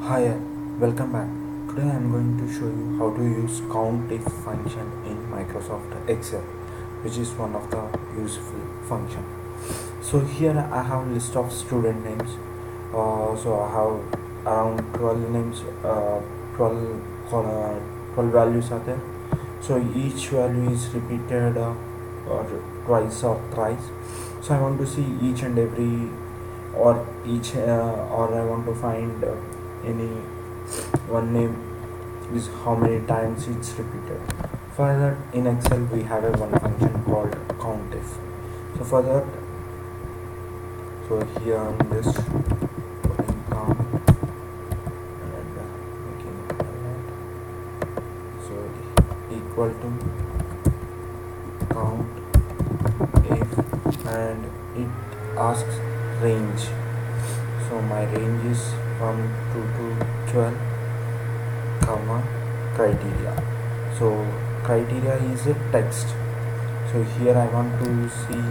Hi, welcome back. Today I am going to show you how to use COUNTIF function in Microsoft Excel, which is one of the useful function. So here I have list of student names. So I have around 12 names, 12, 12 values are there. So each value is repeated or twice or thrice. So I want to see each and every or I want to find any one name is how many times it's repeated. For that, in Excel we have a one function called COUNTIF. So for that, so here I'm just putting count and making alert. So equal to count if, and it asks range. So my range is from 2 to 12, comma criteria. So criteria is a text. So here I want to see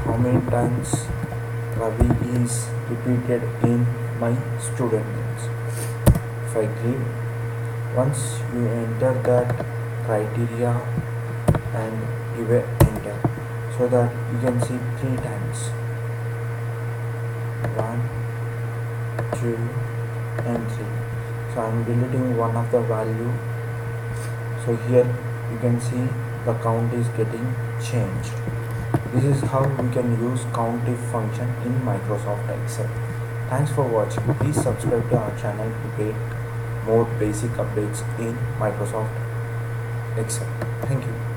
how many times Ravi is repeated in my student names. If I give, once you enter that criteria and give a enter, so that you can see 3 times, 1, 2 and 3. So I am deleting one of the value. So here you can see the count is getting changed. This is how we can use COUNTIF function in Microsoft Excel. Thanks for watching. Please subscribe to our channel to get more basic updates in Microsoft Excel. Thank you.